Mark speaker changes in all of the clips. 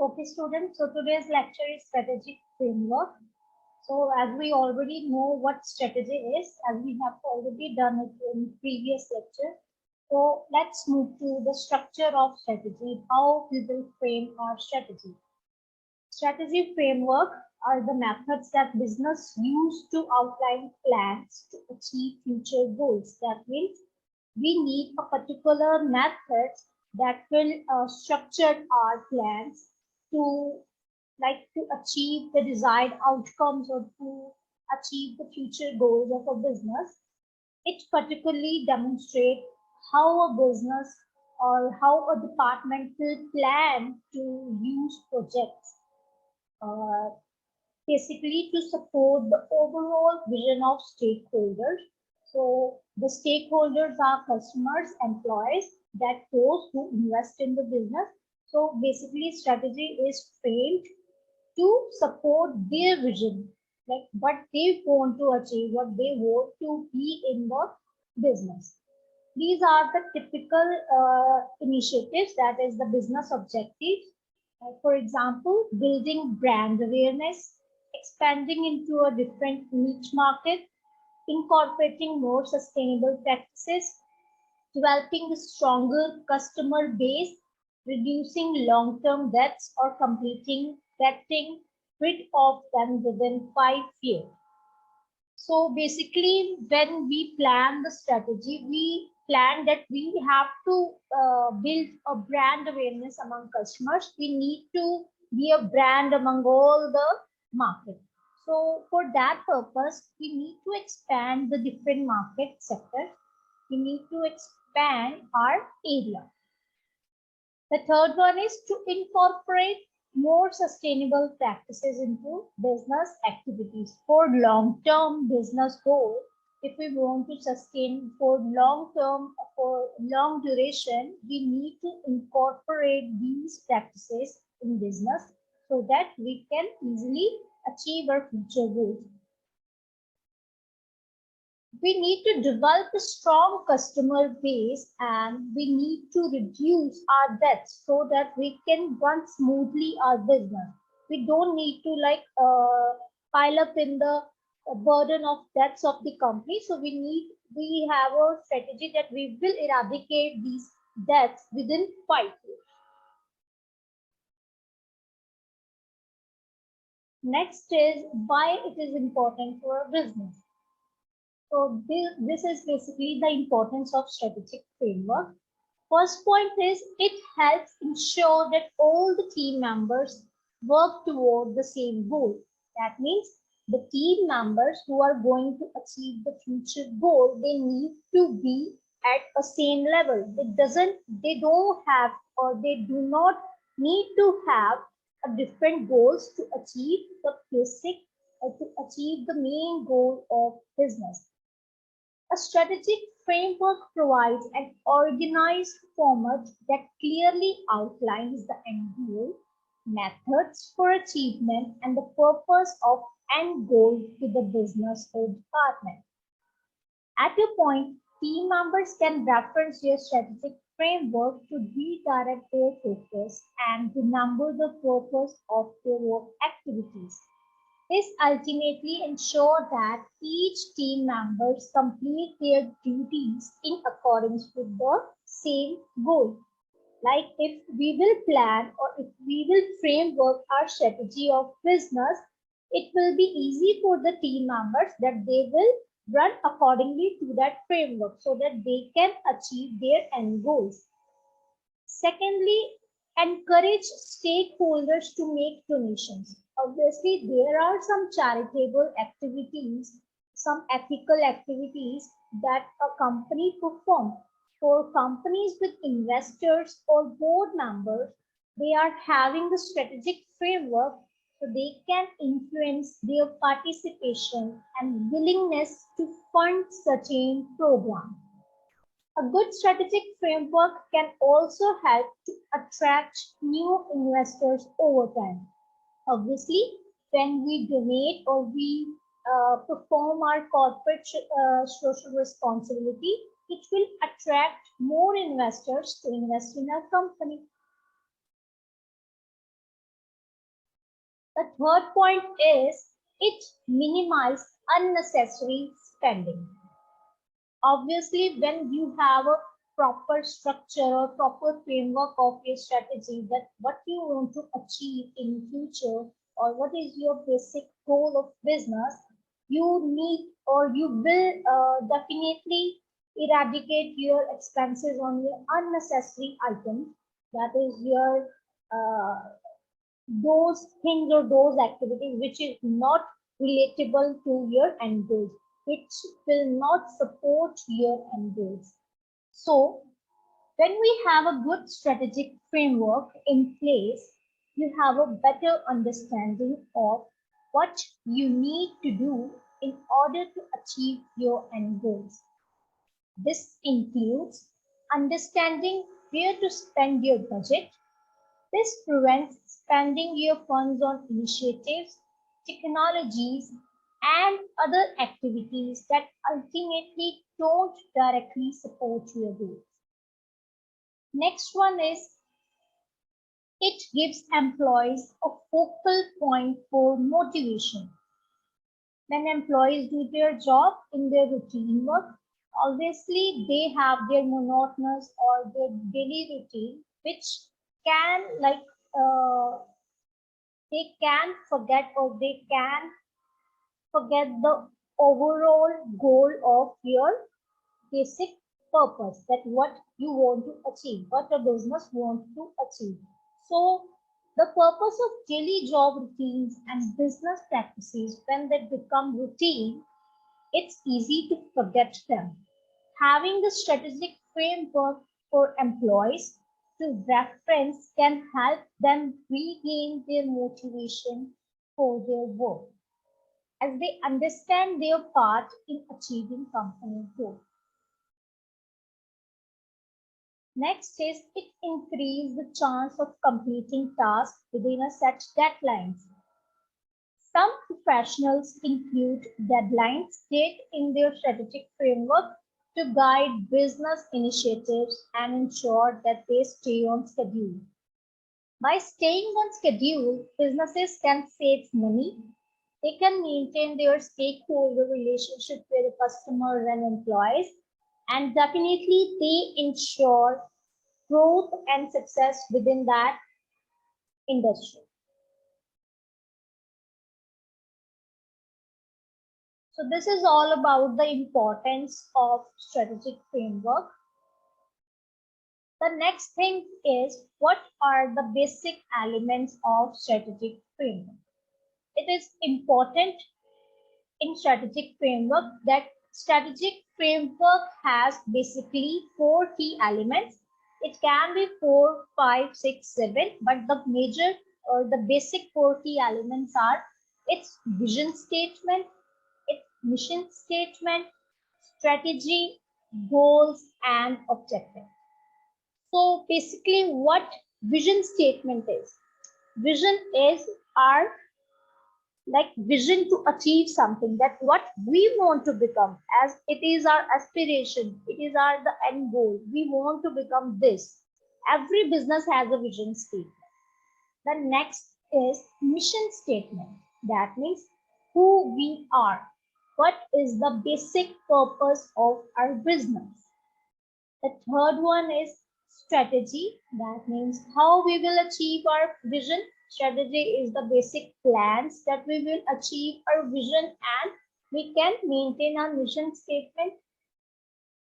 Speaker 1: Okay, students. So today's lecture is strategic framework. So as we already know what strategy is, as we have already done it in previous lecture. So let's move to the structure of strategy, how we will frame our strategy. Strategy framework are the methods that business use to outline plans to achieve future goals. That means we need a particular method that will structure our plans to to achieve the desired outcomes or to achieve the future goals of a business. It particularly demonstrates how a business or how a department will plan to use projects, uh, basically to support the overall vision of stakeholders. So the stakeholders are customers, employees, that those who invest in the business. So basically strategy is framed to support their vision, like what they want to achieve, what they want to be in the business. These are the typical initiatives, that is the business objectives. For example, building brand awareness, expanding into a different niche market, incorporating more sustainable practices, developing a stronger customer base, reducing long-term debts, or completing getting rid of them within 5 years. So basically, when we plan the strategy, we plan that we have to build a brand awareness among customers. We need to be a brand among all the market. So for that purpose, we need to expand the different market sectors. We need to expand our area. The third one is to incorporate more sustainable practices into business activities for long-term business goal. If we want to sustain for long-term, for long duration, we need to incorporate these practices in business so that we can easily achieve our future goals. We need to develop a strong customer base and we need to reduce our debts so that we can run smoothly our business. We don't need to pile up in the burden of debts of the company. So we have a strategy that we will eradicate these debts within 5 years. Next is why it is important for a business. So this is basically the importance of strategic framework. First point is it helps ensure that all the team members work toward the same goal. That means the team members who are going to achieve the future goal, they need to be at a same level. They don't have, or they do not need to have a different goals to achieve the basic or to achieve the main goal of business. A strategic framework provides an organized format that clearly outlines the end goal, methods for achievement, and the purpose of end goal to the business or department. At a point, team members can reference your strategic framework to redirect their focus and remember the purpose of their work activities. This ultimately ensures that each team members complete their duties in accordance with the same goal. Like if we will plan or if we will framework our strategy of business, it will be easy for the team members that they will run accordingly to that framework so that they can achieve their end goals. Secondly, encourage stakeholders to make donations. Obviously, there are some charitable activities, some ethical activities that a company performs. For companies with investors or board members, they are having the strategic framework so they can influence their participation and willingness to fund such a program. A good strategic framework can also help to attract new investors over time. Obviously, when we donate or we perform our corporate social responsibility, it will attract more investors to invest in our company. The third point is it minimizes unnecessary spending. Obviously, when you have a proper structure or proper framework of your strategy, that what you want to achieve in future or what is your basic goal of business, you need or you will definitely eradicate your expenses on your unnecessary items. That is your those things or those activities which is not relatable to your end goals, which will not support your end goals. So, when we have a good strategic framework in place, you have a better understanding of what you need to do in order to achieve your end goals. This includes understanding where to spend your budget. This prevents spending your funds on initiatives, technologies, and other activities that ultimately don't directly support your goals. Next one is it gives employees a focal point for motivation. When employees do their job in their routine work, obviously they have their monotonous or their daily routine, which can they can forget or they can forget the overall goal of your basic purpose, that what you want to achieve, what a business wants to achieve. So the purpose of daily job routines and business practices, when they become routine, it's easy to forget them. Having the strategic framework for employees to reference can help them regain their motivation for their work as they understand their part in achieving company goals. Next is it increases the chance of completing tasks within a set deadlines. Some professionals include deadlines set in their strategic framework to guide business initiatives and ensure that they stay on schedule. By staying on schedule, businesses can save money. They can maintain their stakeholder relationship with customers and employees, and definitely they ensure growth and success within that industry. So this is all about the importance of strategic framework. The next thing is what are the basic elements of strategic framework? It is important in strategic framework that strategic framework has basically four key elements. It can be 4, 5, 6, 7, but the major or the basic four key elements are its vision statement, its mission statement, strategy, goals, and objectives. So basically what vision statement is? Vision is our vision to achieve something, that what we want to become, as it is our aspiration, it is our the end goal, we want to become this. Every business has a vision statement. The next is mission statement. That means who we are, what is the basic purpose of our business. The third one is strategy. That means how we will achieve our vision. Strategy is the basic plans that we will achieve our vision and we can maintain our mission statement.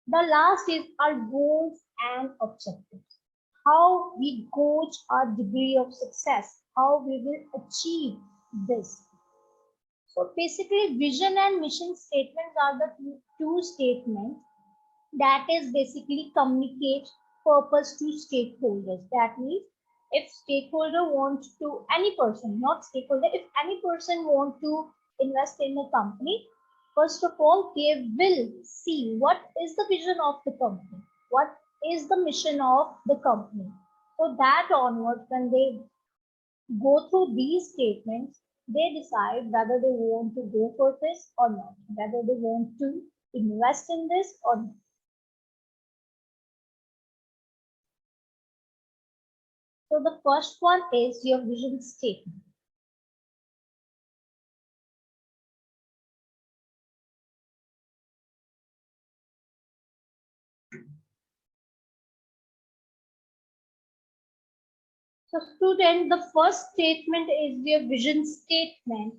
Speaker 1: The last is our goals and objectives. How we gauge our degree of success, how we will achieve this. So basically vision and mission statements are the two statements that is basically communicate purpose to stakeholders. That means if stakeholder wants to, any person, not stakeholder, if any person want to invest in a company, first of all, they will see what is the vision of the company, what is the mission of the company. So that onwards, when they go through these statements, they decide whether they want to go for this or not, whether they want to invest in this or not. So the first one is your vision statement. So student, the first statement is your vision statement.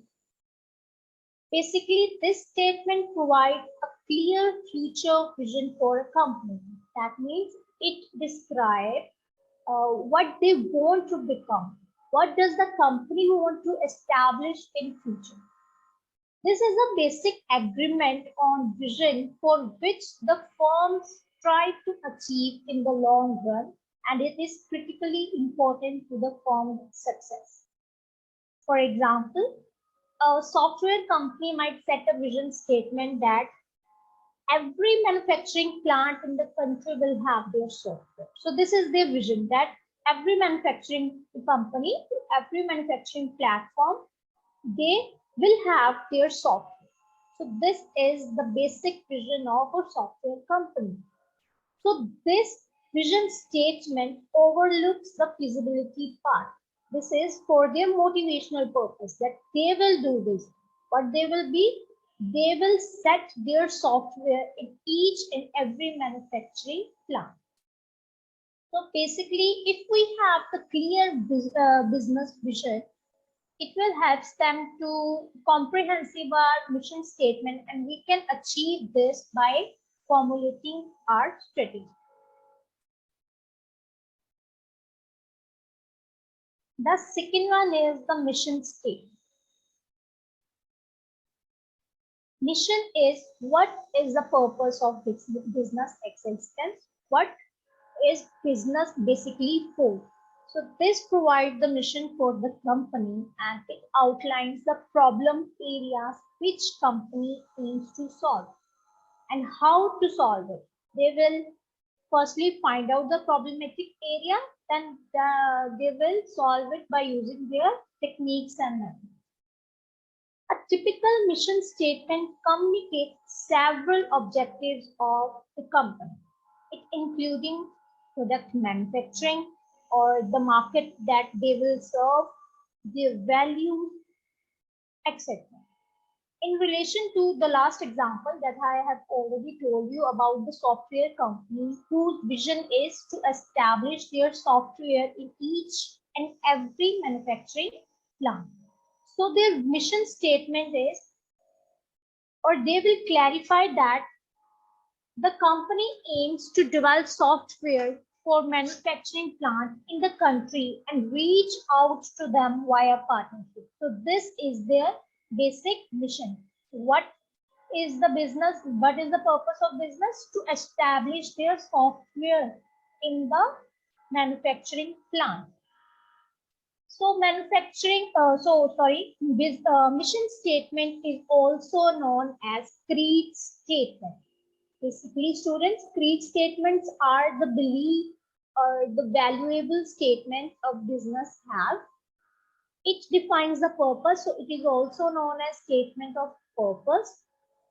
Speaker 1: Basically, this statement provides a clear future vision for a company. That means it describes what they want to become. What does the company want to establish in future? This is a basic agreement on vision for which the firms try to achieve in the long run, and it is critically important to the firm's success. For example, a software company might set a vision statement that every manufacturing plant in the country will have their software. So this is their vision, that every manufacturing company, every manufacturing platform, they will have their software. So this is the basic vision of a software company. So this vision statement overlooks the feasibility part. This is for their motivational purpose, that they will do this. What they will be, they will set their software in each and every manufacturing plant. So basically, if we have the clear business vision, it will help them to comprehensive our mission statement, and we can achieve this by formulating our strategy. The second one is the mission statement. Mission is what is the purpose of business existence? What is business basically for? So this provides the mission for the company, and it outlines the problem areas which company aims to solve and how to solve it. They will firstly find out the problematic area, then they will solve it by using their techniques and methods. A typical mission statement communicates several objectives of the company, it including product manufacturing or the market that they will serve, their value, etc. In relation to the last example that I have already told you about the software company whose vision is to establish their software in each and every manufacturing plant. So their mission statement is, or they will clarify that the company aims to develop software for manufacturing plants in the country and reach out to them via partnership. So this is their basic mission. What is the business? What is the purpose of business? To establish their software in the manufacturing plant. So mission statement is also known as creed statement. Basically, students, creed statements are the belief or the valuable statement of business have. It defines the purpose, so it is also known as statement of purpose,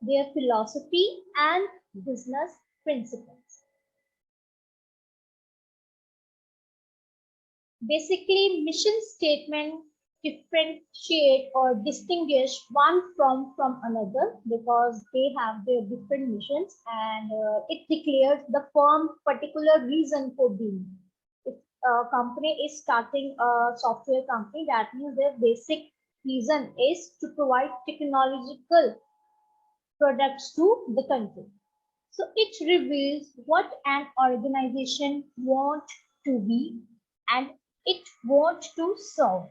Speaker 1: their philosophy and business principles. Basically, mission statement differentiate or distinguish one from another because they have their different missions, and it declares the firm particular reason for being. If a company is starting a software company, that means their basic reason is to provide technological products to the country. So it reveals what an organization wants to be and it wants to serve.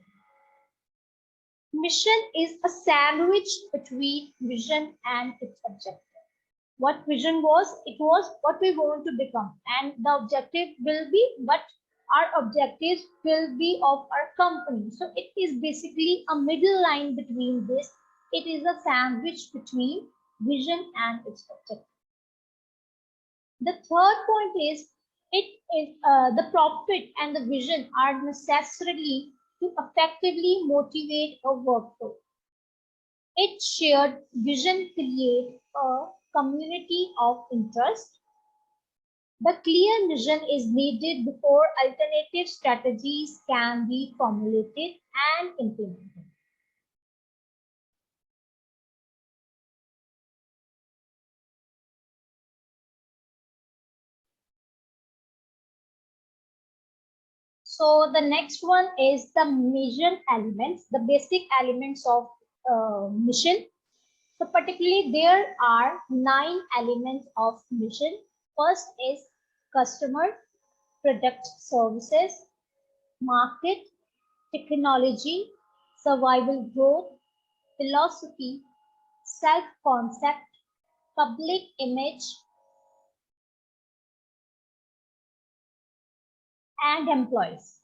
Speaker 1: Mission is a sandwich between vision and its objective. What vision was? It was what we want to become, and the objective will be what our objectives will be of our company. So it is basically a middle line between this. It is a sandwich between vision and its objective. The third point is it is the profit and the vision are necessarily to effectively motivate a workforce. Its shared vision creates a community of interest. The clear vision is needed before alternative strategies can be formulated and implemented. So the next one is the mission elements, the basic elements of mission. So particularly there are 9 elements of mission. First is customer, product, services, market, technology, survival growth, philosophy, self-concept, public image, and employees.